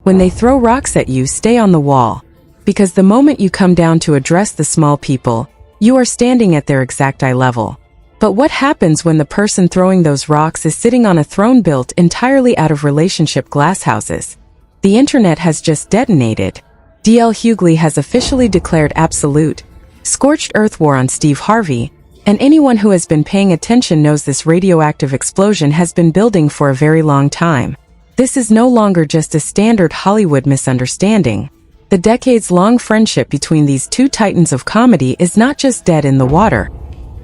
When they throw rocks at you, stay on the wall. Because the moment you come down to address the small people, you are standing at their exact eye level. But what happens when the person throwing those rocks is sitting on a throne built entirely out of relationship glasshouses? The internet has just detonated. DL Hughley has officially declared absolute, scorched earth war on Steve Harvey, and anyone who has been paying attention knows this radioactive explosion has been building for a very long time. This is no longer just a standard Hollywood misunderstanding. The decades-long friendship between these two titans of comedy is not just dead in the water.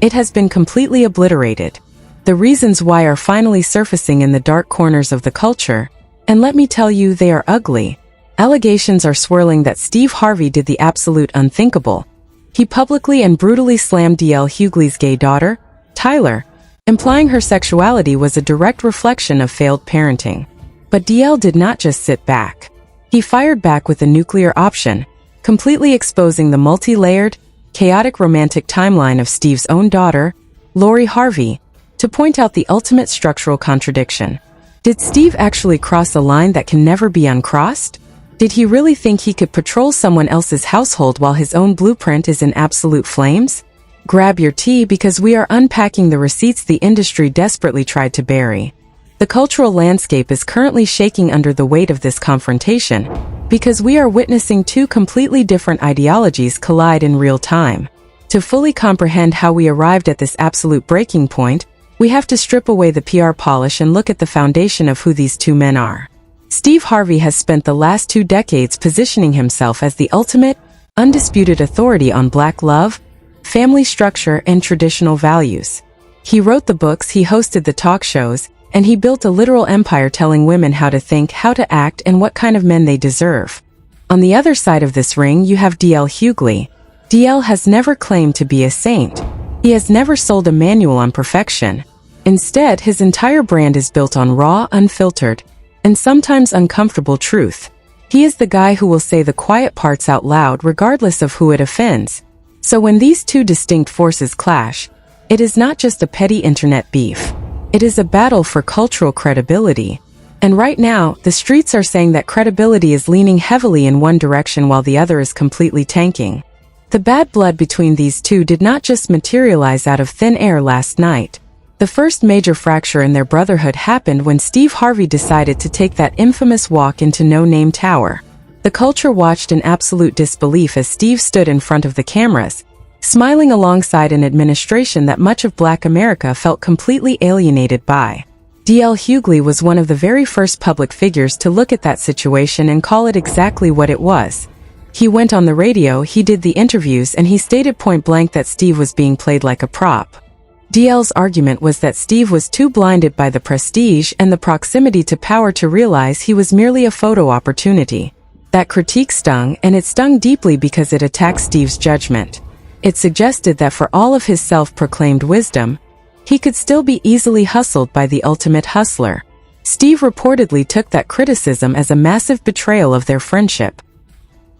It has been completely obliterated. The reasons why are finally surfacing in the dark corners of the culture, and let me tell you, they are ugly. Allegations are swirling that Steve Harvey did the absolute unthinkable. He publicly and brutally slammed DL Hughley's gay daughter, Tyler, implying her sexuality was a direct reflection of failed parenting. But DL did not just sit back. He fired back with a nuclear option, completely exposing the multi-layered, chaotic romantic timeline of Steve's own daughter, Lori Harvey, to point out the ultimate structural contradiction. Did Steve actually cross a line that can never be uncrossed? Did he really think he could patrol someone else's household while his own blueprint is in absolute flames? Grab your tea because we are unpacking the receipts the industry desperately tried to bury. The cultural landscape is currently shaking under the weight of this confrontation, because we are witnessing two completely different ideologies collide in real time. To fully comprehend how we arrived at this absolute breaking point, we have to strip away the PR polish and look at the foundation of who these two men are. Steve Harvey has spent the last 2 decades positioning himself as the ultimate, undisputed authority on Black love, family structure, and traditional values. He wrote the books, he hosted the talk shows, and he built a literal empire telling women how to think, how to act, and what kind of men they deserve. On the other side of this ring, you have DL Hughley. DL has never claimed to be a saint. He has never sold a manual on perfection. Instead, his entire brand is built on raw, unfiltered, and sometimes uncomfortable truth. He is the guy who will say the quiet parts out loud regardless of who it offends. So when these two distinct forces clash, it is not just a petty internet beef. It is a battle for cultural credibility. And right now, the streets are saying that credibility is leaning heavily in one direction while the other is completely tanking. The bad blood between these two did not just materialize out of thin air last night. The first major fracture in their brotherhood happened when Steve Harvey decided to take that infamous walk into No Name Tower. The culture watched in absolute disbelief as Steve stood in front of the cameras, smiling alongside an administration that much of Black America felt completely alienated by. DL Hughley was one of the very first public figures to look at that situation and call it exactly what it was. He went on the radio, he did the interviews, and he stated point blank that Steve was being played like a prop. DL's argument was that Steve was too blinded by the prestige and the proximity to power to realize he was merely a photo opportunity. That critique stung, and it stung deeply because it attacked Steve's judgment. It suggested that for all of his self-proclaimed wisdom, he could still be easily hustled by the ultimate hustler. Steve reportedly took that criticism as a massive betrayal of their friendship.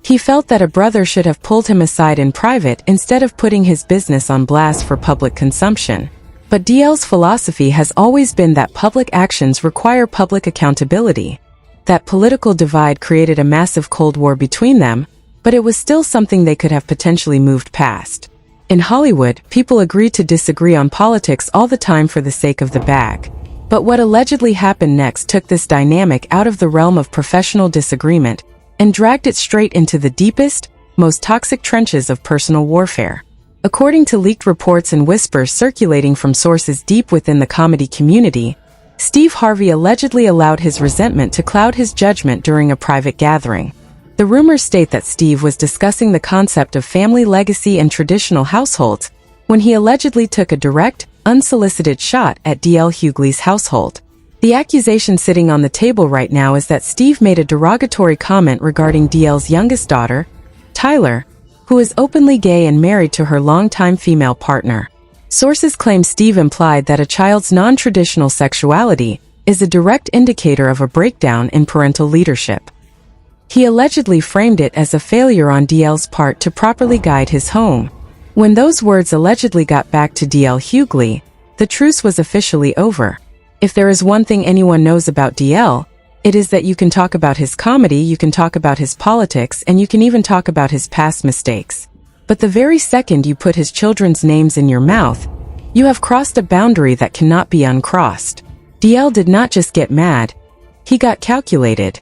He felt that a brother should have pulled him aside in private instead of putting his business on blast for public consumption. But DL's philosophy has always been that public actions require public accountability. That political divide created a massive Cold War between them, but it was still something they could have potentially moved past. In Hollywood, people agree to disagree on politics all the time for the sake of the bag. But what allegedly happened next took this dynamic out of the realm of professional disagreement and dragged it straight into the deepest, most toxic trenches of personal warfare. According to leaked reports and whispers circulating from sources deep within the comedy community, Steve Harvey allegedly allowed his resentment to cloud his judgment during a private gathering. The rumors state that Steve was discussing the concept of family legacy and traditional households when he allegedly took a direct, unsolicited shot at DL Hughley's household. The accusation sitting on the table right now is that Steve made a derogatory comment regarding DL's youngest daughter, Tyler, who is openly gay and married to her longtime female partner. Sources claim Steve implied that a child's non-traditional sexuality is a direct indicator of a breakdown in parental leadership. He allegedly framed it as a failure on DL's part to properly guide his home. When those words allegedly got back to DL Hughley, the truce was officially over. If there is one thing anyone knows about DL, It is that you can talk about his comedy, you can talk about his politics, and you can even talk about his past mistakes. But the very second you put his children's names in your mouth, you have crossed a boundary that cannot be uncrossed. DL did not just get mad, he got calculated.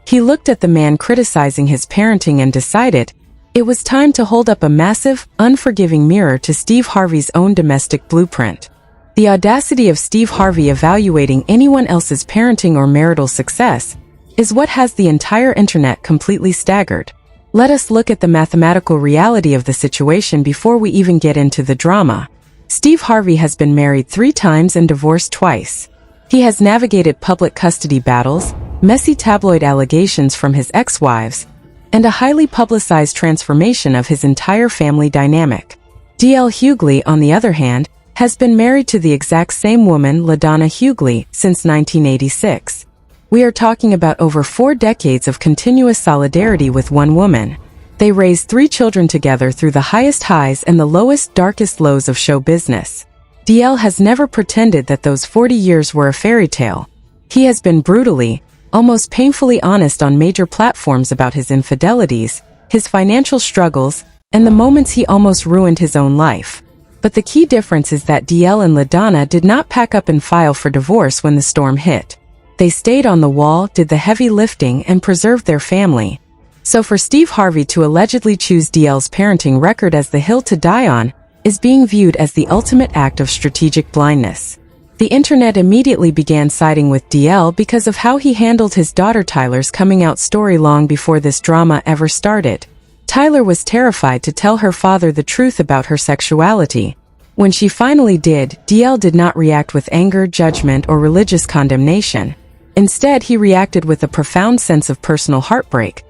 He looked at the man criticizing his parenting and decided it was time to hold up a massive, unforgiving mirror to Steve Harvey's own domestic blueprint. The audacity of Steve Harvey evaluating anyone else's parenting or marital success is what has the entire internet completely staggered. Let us look at the mathematical reality of the situation before we even get into the drama. Steve Harvey has been married 3 times and divorced twice. He has navigated public custody battles, messy tabloid allegations from his ex-wives, and a highly publicized transformation of his entire family dynamic. DL Hughley, on the other hand, has been married to the exact same woman, LaDonna Hughley, since 1986. We are talking about over 4 decades of continuous solidarity with one woman. They raised 3 children together through the highest highs and the lowest, darkest lows of show business. DL has never pretended that those 40 years were a fairy tale. He has been brutally, almost painfully honest on major platforms about his infidelities, his financial struggles, and the moments he almost ruined his own life. But the key difference is that DL and LaDonna did not pack up and file for divorce when the storm hit. They stayed on the wall, did the heavy lifting, and preserved their family. So for Steve Harvey to allegedly choose DL's parenting record as the hill to die on is being viewed as the ultimate act of strategic blindness. The internet immediately began siding with DL because of how he handled his daughter Tyler's coming out story long before this drama ever started. Tyler was terrified to tell her father the truth about her sexuality. When she finally did, DL did not react with anger, judgment, or religious condemnation. Instead, he reacted with a profound sense of personal heartbreak.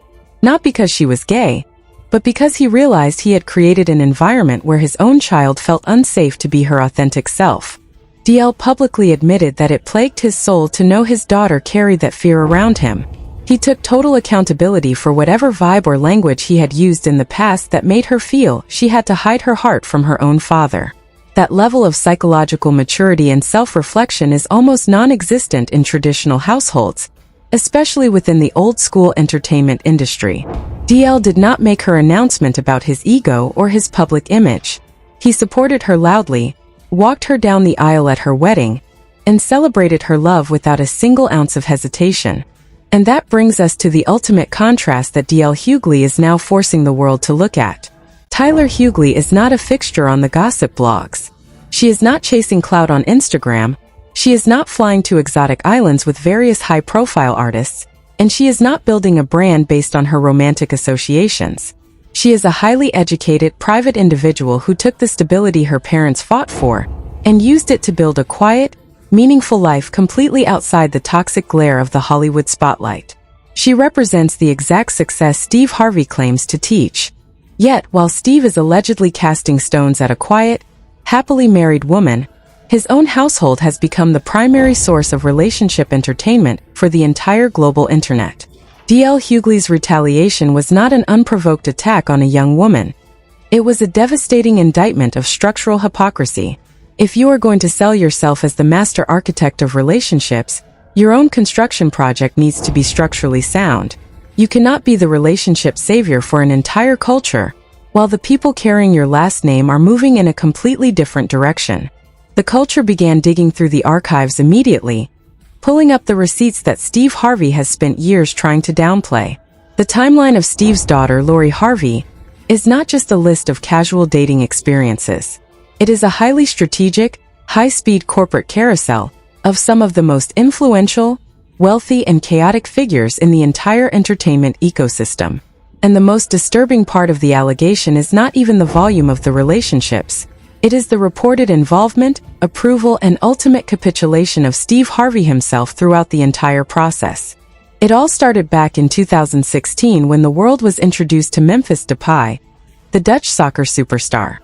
Not because she was gay, but because he realized he had created an environment where his own child felt unsafe to be her authentic self. DL publicly admitted that it plagued his soul to know his daughter carried that fear around him. He took total accountability for whatever vibe or language he had used in the past that made her feel she had to hide her heart from her own father. That level of psychological maturity and self-reflection is almost non-existent in traditional households, especially within the old-school entertainment industry. DL did not make her announcement about his ego or his public image. He supported her loudly, walked her down the aisle at her wedding, and celebrated her love without a single ounce of hesitation. And that brings us to the ultimate contrast that DL Hughley is now forcing the world to look at. Tyler Hughley is not a fixture on the gossip blogs. She is not chasing clout on Instagram, she is not flying to exotic islands with various high-profile artists, and she is not building a brand based on her romantic associations. She is a highly educated, private individual who took the stability her parents fought for and used it to build a quiet, meaningful life completely outside the toxic glare of the Hollywood spotlight. She represents the exact success Steve Harvey claims to teach. Yet, while Steve is allegedly casting stones at a quiet, happily married woman, his own household has become the primary source of relationship entertainment for the entire global internet. DL Hughley's retaliation was not an unprovoked attack on a young woman. It was a devastating indictment of structural hypocrisy. If you are going to sell yourself as the master architect of relationships, your own construction project needs to be structurally sound. You cannot be the relationship savior for an entire culture, while the people carrying your last name are moving in a completely different direction. The culture began digging through the archives immediately, pulling up the receipts that Steve Harvey has spent years trying to downplay. The timeline of Steve's daughter, Lori Harvey, is not just a list of casual dating experiences. It is a highly strategic, high-speed corporate carousel of some of the most influential, wealthy, and chaotic figures in the entire entertainment ecosystem. And the most disturbing part of the allegation is not even the volume of the relationships. It is the reported involvement, approval, and ultimate capitulation of Steve Harvey himself throughout the entire process. It all started back in 2016 when the world was introduced to Memphis Depay, the Dutch soccer superstar.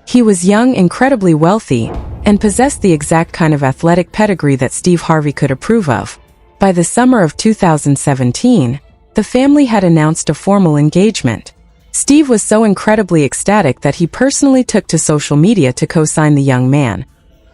He was young, incredibly wealthy, and possessed the exact kind of athletic pedigree that Steve Harvey could approve of. By the summer of 2017, the family had announced a formal engagement. Steve was so incredibly ecstatic that he personally took to social media to co-sign the young man,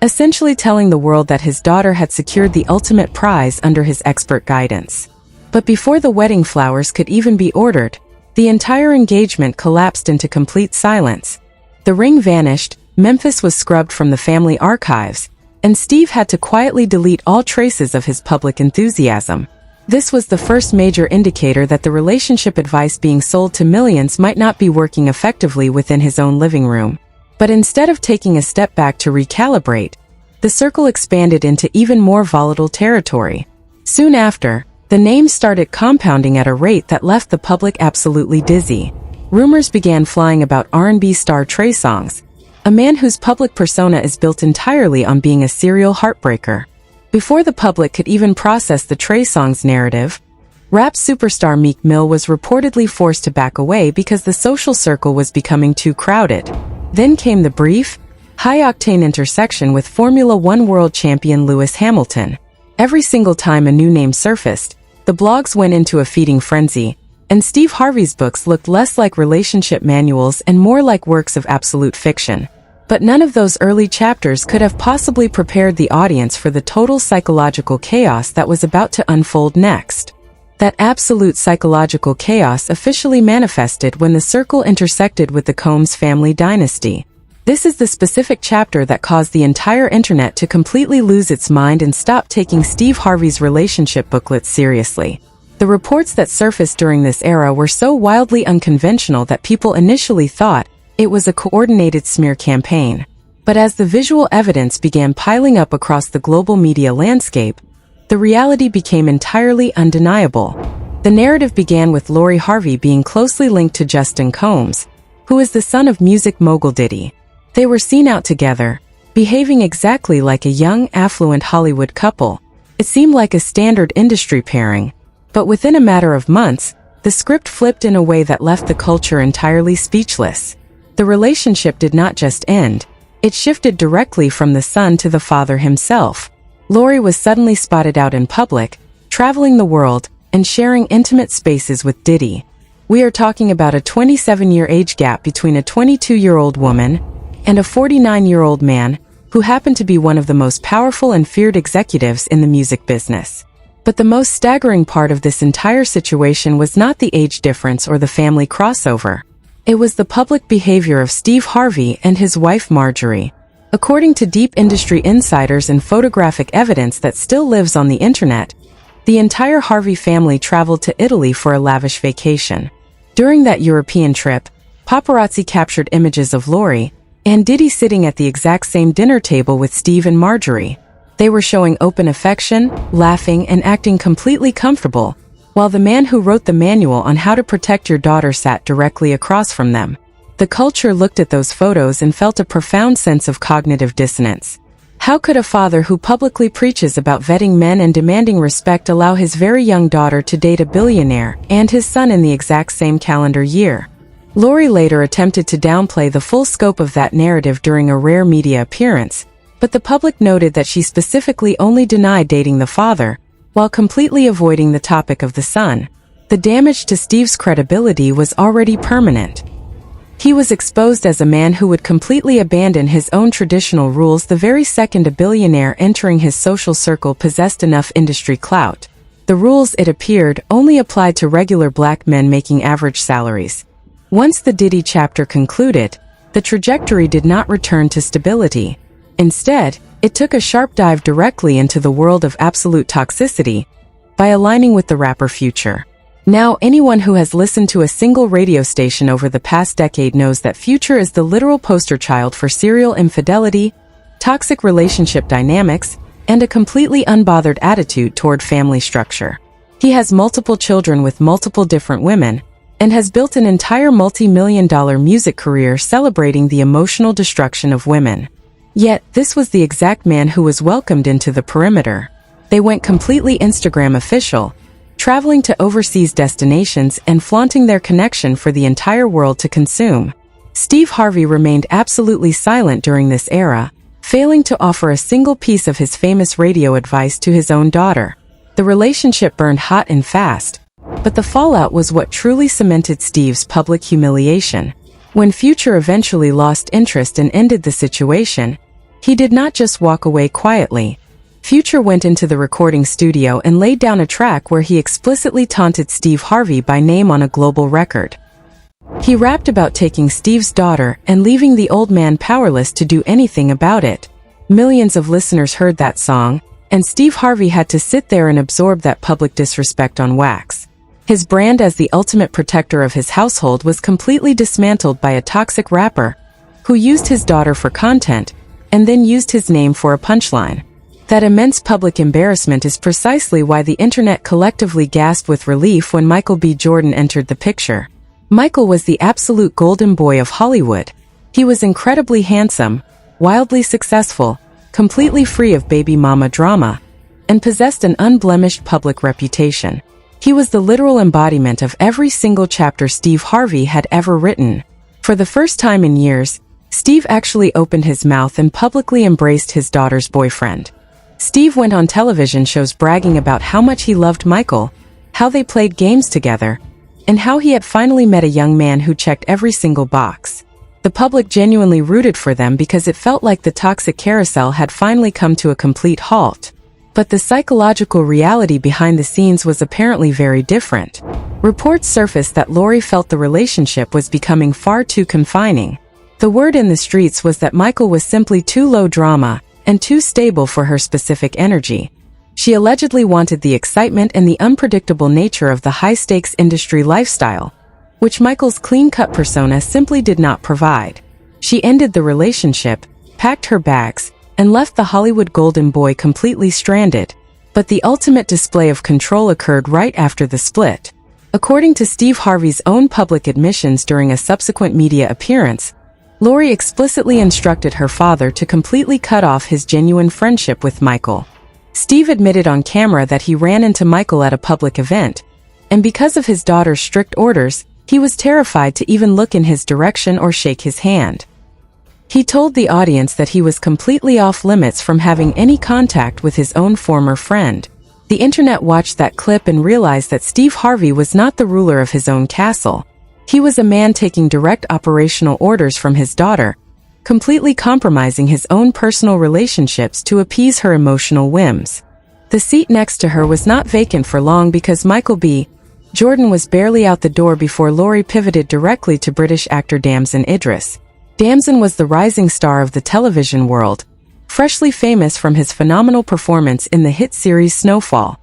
essentially telling the world that his daughter had secured the ultimate prize under his expert guidance. But before the wedding flowers could even be ordered, the entire engagement collapsed into complete silence. The ring vanished, Memphis was scrubbed from the family archives, and Steve had to quietly delete all traces of his public enthusiasm. This was the first major indicator that the relationship advice being sold to millions might not be working effectively within his own living room. But instead of taking a step back to recalibrate, the circle expanded into even more volatile territory. Soon after, the names started compounding at a rate that left the public absolutely dizzy. Rumors began flying about R&B star Trey Songz, a man whose public persona is built entirely on being a serial heartbreaker. Before the public could even process the Trey Songz narrative, rap superstar Meek Mill was reportedly forced to back away because the social circle was becoming too crowded. Then came the brief, high-octane intersection with Formula One world champion Lewis Hamilton. Every single time a new name surfaced, the blogs went into a feeding frenzy, and Steve Harvey's books looked less like relationship manuals and more like works of absolute fiction. But none of those early chapters could have possibly prepared the audience for the total psychological chaos that was about to unfold next. That absolute psychological chaos officially manifested when the circle intersected with the Combs family dynasty. This is the specific chapter that caused the entire internet to completely lose its mind and stop taking Steve Harvey's relationship booklets seriously. The reports that surfaced during this era were so wildly unconventional that people initially thought it was a coordinated smear campaign. But as the visual evidence began piling up across the global media landscape, the reality became entirely undeniable. The narrative began with Lori Harvey being closely linked to Justin Combs, who is the son of music mogul Diddy. They were seen out together, behaving exactly like a young, affluent Hollywood couple. It seemed like a standard industry pairing. But within a matter of months, the script flipped in a way that left the culture entirely speechless. The relationship did not just end, it shifted directly from the son to the father himself. Lori was suddenly spotted out in public, traveling the world, and sharing intimate spaces with Diddy. We are talking about a 27-year age gap between a 22-year-old woman and a 49-year-old man, who happened to be one of the most powerful and feared executives in the music business. But the most staggering part of this entire situation was not the age difference or the family crossover. It was the public behavior of Steve Harvey and his wife Marjorie. According to deep industry insiders and photographic evidence that still lives on the internet, the entire Harvey family traveled to Italy for a lavish vacation. During that European trip, paparazzi captured images of Lori and Diddy sitting at the exact same dinner table with Steve and Marjorie. They were showing open affection, laughing, and acting completely comfortable, while the man who wrote the manual on how to protect your daughter sat directly across from them. The culture looked at those photos and felt a profound sense of cognitive dissonance. How could a father who publicly preaches about vetting men and demanding respect allow his very young daughter to date a billionaire and his son in the exact same calendar year? Lori later attempted to downplay the full scope of that narrative during a rare media appearance, but the public noted that she specifically only denied dating the father, while completely avoiding the topic of the son. The damage to Steve's credibility was already permanent. He was exposed as a man who would completely abandon his own traditional rules the very second a billionaire entering his social circle possessed enough industry clout. The rules, it appeared, only applied to regular black men making average salaries. Once the Diddy chapter concluded, the trajectory did not return to stability. Instead, it took a sharp dive directly into the world of absolute toxicity by aligning with the rapper Future. Now, anyone who has listened to a single radio station over the past decade knows that Future is the literal poster child for serial infidelity, toxic relationship dynamics, and a completely unbothered attitude toward family structure. He has multiple children with multiple different women, and has built an entire multi-million-dollar music career celebrating the emotional destruction of women. Yet, this was the exact man who was welcomed into the perimeter. They went completely Instagram official, traveling to overseas destinations and flaunting their connection for the entire world to consume. Steve Harvey remained absolutely silent during this era, failing to offer a single piece of his famous radio advice to his own daughter. The relationship burned hot and fast, but the fallout was what truly cemented Steve's public humiliation. When Future eventually lost interest and ended the situation, He did not just walk away quietly. Future went into the recording studio and laid down a track where he explicitly taunted Steve Harvey by name on a global record. He rapped about taking Steve's daughter and leaving the old man powerless to do anything about it. Millions of listeners heard that song, and Steve Harvey had to sit there and absorb that public disrespect on wax. His brand as the ultimate protector of his household was completely dismantled by a toxic rapper who used his daughter for content and then used his name for a punchline. That immense public embarrassment is precisely why the internet collectively gasped with relief when Michael B. Jordan entered the picture. Michael was the absolute golden boy of Hollywood. He was incredibly handsome, wildly successful, completely free of baby mama drama, and possessed an unblemished public reputation. He was the literal embodiment of every single chapter Steve Harvey had ever written. For the first time in years, Steve actually opened his mouth and publicly embraced his daughter's boyfriend. Steve went on television shows bragging about how much he loved Michael, how they played games together, and how he had finally met a young man who checked every single box. The public genuinely rooted for them because it felt like the toxic carousel had finally come to a complete halt. But the psychological reality behind the scenes was apparently very different. Reports surfaced that Lori felt the relationship was becoming far too confining. The word in the streets was that Michael was simply too low drama and too stable for her specific energy. She allegedly wanted the excitement and the unpredictable nature of the high-stakes industry lifestyle, which Michael's clean-cut persona simply did not provide. She ended the relationship, packed her bags, and left the Hollywood golden boy completely stranded. But the ultimate display of control occurred right after the split. According to Steve Harvey's own public admissions during a subsequent media appearance, Lori explicitly instructed her father to completely cut off his genuine friendship with Michael. Steve admitted on camera that he ran into Michael at a public event, and because of his daughter's strict orders, he was terrified to even look in his direction or shake his hand. He told the audience that he was completely off limits from having any contact with his own former friend. The internet watched that clip and realized that Steve Harvey was not the ruler of his own castle. He was a man taking direct operational orders from his daughter, completely compromising his own personal relationships to appease her emotional whims. The seat next to her was not vacant for long because Michael B. Jordan was barely out the door before Lori pivoted directly to British actor Damson Idris. Damson was the rising star of the television world, freshly famous from his phenomenal performance in the hit series Snowfall.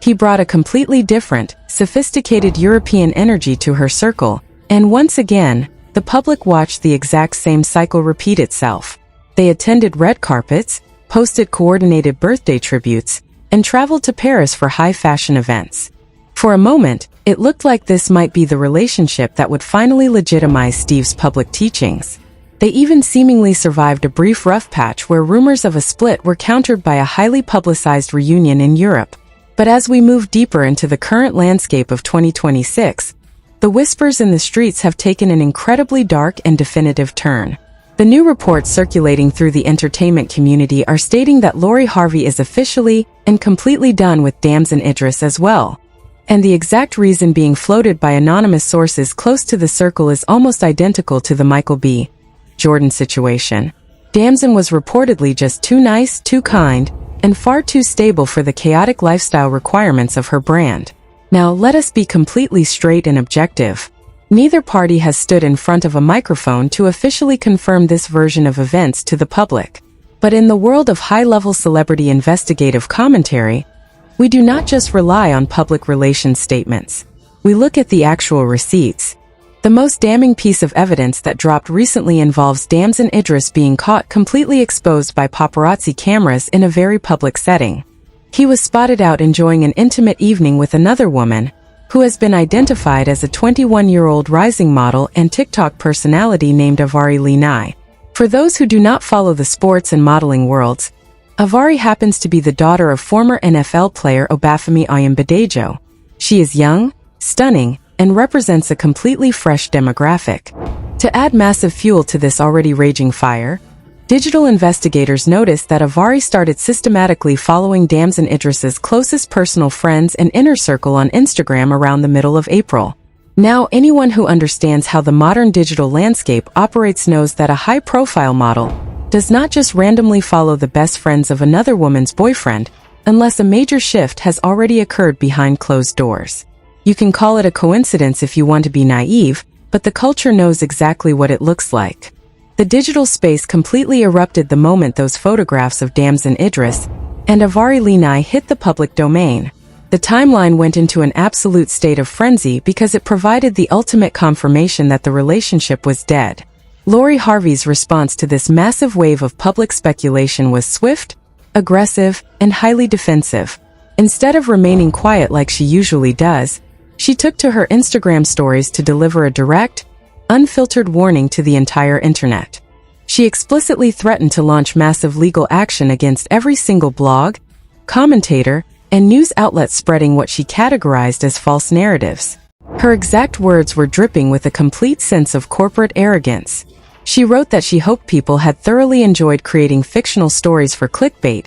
He brought a completely different, sophisticated European energy to her circle, and once again, the public watched the exact same cycle repeat itself. They attended red carpets, posted coordinated birthday tributes, and traveled to Paris for high-fashion events. For a moment, it looked like this might be the relationship that would finally legitimize Steve's public teachings. They even seemingly survived a brief rough patch where rumors of a split were countered by a highly publicized reunion in Europe. But as we move deeper into the current landscape of 2026, the whispers in the streets have taken an incredibly dark and definitive turn. The new reports circulating through the entertainment community are stating that Lori Harvey is officially and completely done with Damson Idris as well. And the exact reason being floated by anonymous sources close to the circle is almost identical to the Michael B. Jordan situation. Damson was reportedly just too nice, too kind, and far too stable for the chaotic lifestyle requirements of her brand. Now, let us be completely straight and objective. Neither party has stood in front of a microphone to officially confirm this version of events to the public. But in the world of high-level celebrity investigative commentary, we do not just rely on public relations statements. We look at the actual receipts. The most damning piece of evidence that dropped recently involves Damson Idris being caught completely exposed by paparazzi cameras in a very public setting. He was spotted out enjoying an intimate evening with another woman, who has been identified as a 21-year-old rising model and TikTok personality named Avari Linai. For those who do not follow the sports and modeling worlds, Avari happens to be the daughter of former NFL player Obafemi Oyembadejo. She is young, stunning, and represents a completely fresh demographic. To add massive fuel to this already raging fire, digital investigators noticed that Avari started systematically following Damson Idris's closest personal friends and inner circle on Instagram around the middle of April. Now, anyone who understands how the modern digital landscape operates knows that a high-profile model, does not just randomly follow the best friends of another woman's boyfriend, unless a major shift has already occurred behind closed doors. You can call it a coincidence if you want to be naive, but the culture knows exactly what it looks like. The digital space completely erupted the moment those photographs of Damson Idris and Harvey Lenai hit the public domain. The timeline went into an absolute state of frenzy because it provided the ultimate confirmation that the relationship was dead. Lori Harvey's response to this massive wave of public speculation was swift, aggressive, and highly defensive. Instead of remaining quiet like she usually does, she took to her Instagram stories to deliver a direct, unfiltered warning to the entire internet. She explicitly threatened to launch massive legal action against every single blog, commentator, and news outlet spreading what she categorized as false narratives. Her exact words were dripping with a complete sense of corporate arrogance. She wrote that she hoped people had thoroughly enjoyed creating fictional stories for clickbait,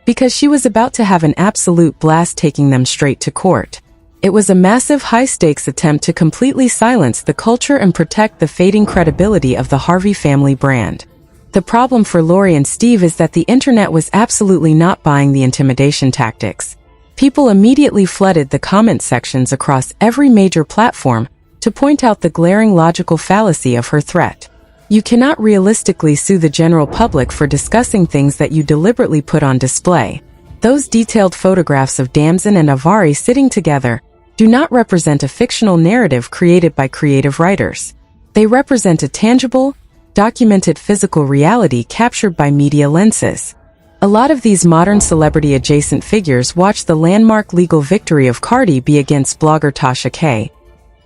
because she was about to have an absolute blast taking them straight to court. It was a massive high-stakes attempt to completely silence the culture and protect the fading credibility of the Harvey family brand. The problem for Lori and Steve is that the internet was absolutely not buying the intimidation tactics. People immediately flooded the comment sections across every major platform to point out the glaring logical fallacy of her threat. You cannot realistically sue the general public for discussing things that you deliberately put on display. Those detailed photographs of Damson and Harvey sitting together do not represent a fictional narrative created by creative writers. They represent a tangible, documented physical reality captured by media lenses. A lot of these modern celebrity-adjacent figures watched the landmark legal victory of Cardi B against blogger Tasha K.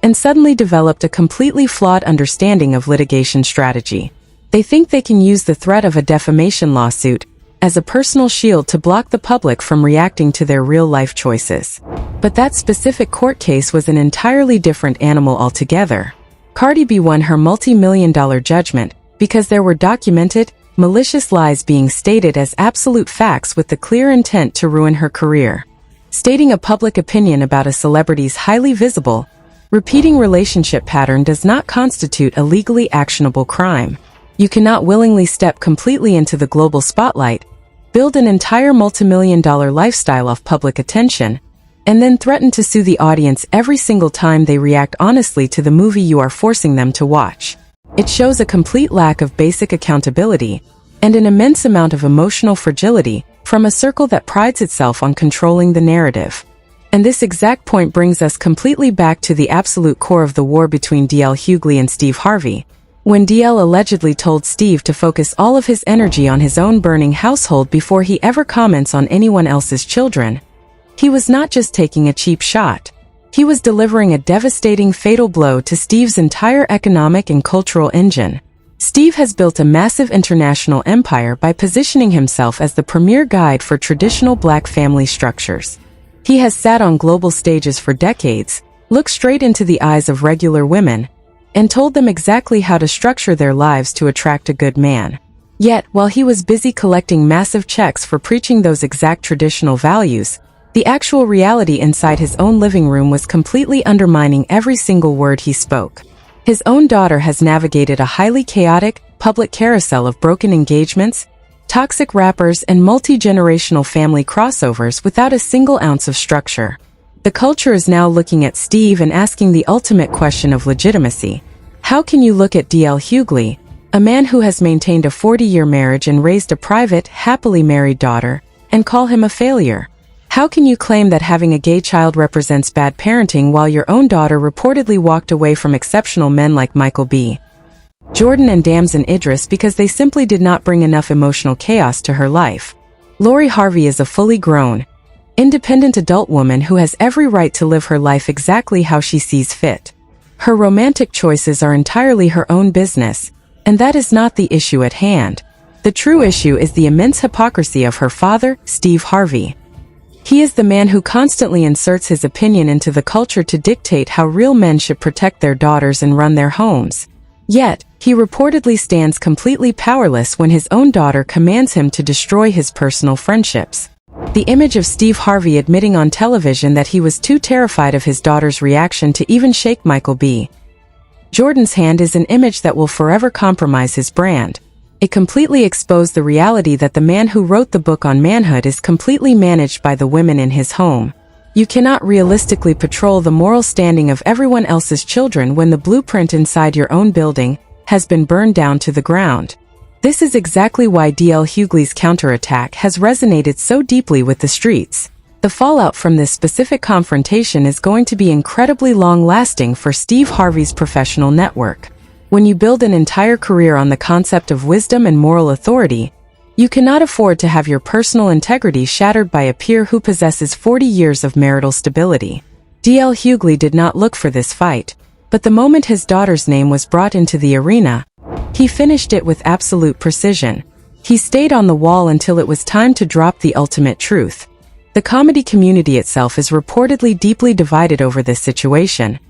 and suddenly developed a completely flawed understanding of litigation strategy. They think they can use the threat of a defamation lawsuit as a personal shield to block the public from reacting to their real-life choices. But that specific court case was an entirely different animal altogether. Cardi B won her multi-million-dollar judgment because there were documented, malicious lies being stated as absolute facts with the clear intent to ruin her career. Stating a public opinion about a celebrity's highly visible, repeating relationship pattern does not constitute a legally actionable crime. You cannot willingly step completely into the global spotlight, build an entire multimillion-dollar lifestyle off public attention, and then threaten to sue the audience every single time they react honestly to the movie you are forcing them to watch. It shows a complete lack of basic accountability and an immense amount of emotional fragility from a circle that prides itself on controlling the narrative. And this exact point brings us completely back to the absolute core of the war between DL Hughley and Steve Harvey. When DL allegedly told Steve to focus all of his energy on his own burning household before he ever comments on anyone else's children, he was not just taking a cheap shot. He was delivering a devastating fatal blow to Steve's entire economic and cultural engine. Steve has built a massive international empire by positioning himself as the premier guide for traditional Black family structures. He has sat on global stages for decades, looked straight into the eyes of regular women, and told them exactly how to structure their lives to attract a good man. Yet, while he was busy collecting massive checks for preaching those exact traditional values, the actual reality inside his own living room was completely undermining every single word he spoke. His own daughter has navigated a highly chaotic, public carousel of broken engagements, toxic rappers, and multi-generational family crossovers without a single ounce of structure. The culture is now looking at Steve and asking the ultimate question of legitimacy. How can you look at DL Hughley, a man who has maintained a 40-year marriage and raised a private, happily married daughter, and call him a failure? How can you claim that having a gay child represents bad parenting while your own daughter reportedly walked away from exceptional men like Michael B. Jordan and Damson Idris because they simply did not bring enough emotional chaos to her life? Lori Harvey is a fully grown, independent adult woman who has every right to live her life exactly how she sees fit. Her romantic choices are entirely her own business, and that is not the issue at hand. The true issue is the immense hypocrisy of her father, Steve Harvey. He is the man who constantly inserts his opinion into the culture to dictate how real men should protect their daughters and run their homes. Yet, he reportedly stands completely powerless when his own daughter commands him to destroy his personal friendships. The image of Steve Harvey admitting on television that he was too terrified of his daughter's reaction to even shake Michael B. Jordan's hand is an image that will forever compromise his brand. It completely exposed the reality that the man who wrote the book on manhood is completely managed by the women in his home. You cannot realistically patrol the moral standing of everyone else's children when the blueprint inside your own building has been burned down to the ground. This is exactly why D.L. Hughley's counterattack has resonated so deeply with the streets. The fallout from this specific confrontation is going to be incredibly long-lasting for Steve Harvey's professional network. When you build an entire career on the concept of wisdom and moral authority, you cannot afford to have your personal integrity shattered by a peer who possesses 40 years of marital stability. D.L. Hughley did not look for this fight, but the moment his daughter's name was brought into the arena, he finished it with absolute precision. He stayed on the wall until it was time to drop the ultimate truth. The comedy community itself is reportedly deeply divided over this situation,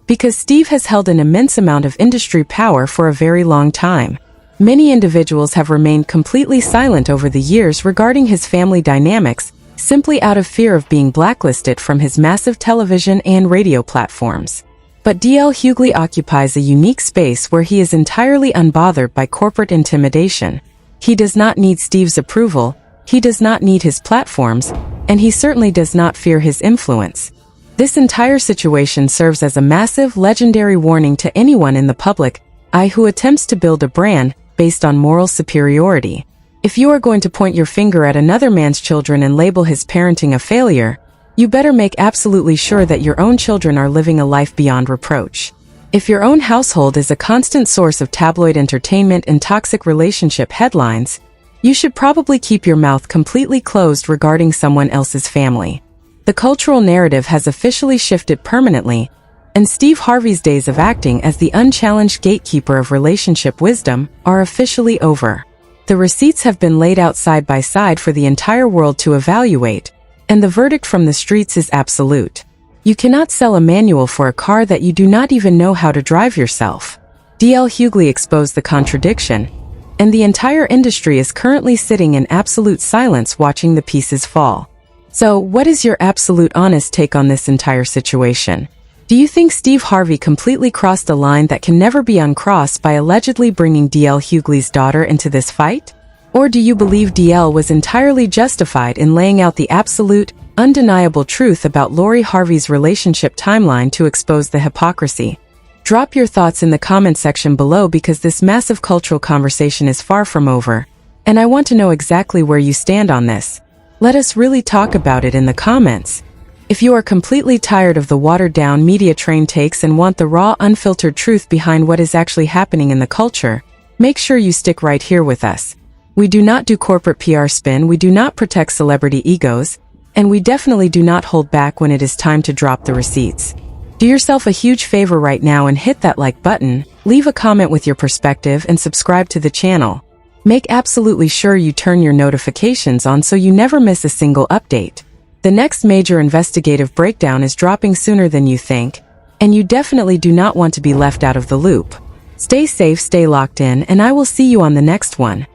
because Steve has held an immense amount of industry power for a very long time. Many individuals have remained completely silent over the years regarding his family dynamics, simply out of fear of being blacklisted from his massive television and radio platforms. But D.L. Hughley occupies a unique space where he is entirely unbothered by corporate intimidation. He does not need Steve's approval, he does not need his platforms, and he certainly does not fear his influence. This entire situation serves as a massive, legendary warning to anyone in the public eye who attempts to build a brand based on moral superiority. If you are going to point your finger at another man's children and label his parenting a failure, you better make absolutely sure that your own children are living a life beyond reproach. If your own household is a constant source of tabloid entertainment and toxic relationship headlines, you should probably keep your mouth completely closed regarding someone else's family. The cultural narrative has officially shifted permanently, and Steve Harvey's days of acting as the unchallenged gatekeeper of relationship wisdom are officially over. The receipts have been laid out side by side for the entire world to evaluate, and the verdict from the streets is absolute. You cannot sell a manual for a car that you do not even know how to drive yourself. D.L. Hughley exposed the contradiction, and the entire industry is currently sitting in absolute silence watching the pieces fall. So, what is your absolute honest take on this entire situation? Do you think Steve Harvey completely crossed a line that can never be uncrossed by allegedly bringing D.L. Hughley's daughter into this fight? Or do you believe D.L. was entirely justified in laying out the absolute, undeniable truth about Lori Harvey's relationship timeline to expose the hypocrisy? Drop your thoughts in the comment section below because this massive cultural conversation is far from over, and I want to know exactly where you stand on this. Let us really talk about it in the comments. If you are completely tired of the watered-down media train takes and want the raw, unfiltered truth behind what is actually happening in the culture, make sure you stick right here with us. We do not do corporate PR spin, we do not protect celebrity egos, and we definitely do not hold back when it is time to drop the receipts. Do yourself a huge favor right now and hit that like button, leave a comment with your perspective, and subscribe to the channel. Make absolutely sure you turn your notifications on so you never miss a single update. The next major investigative breakdown is dropping sooner than you think, and you definitely do not want to be left out of the loop. Stay safe, stay locked in, and I will see you on the next one.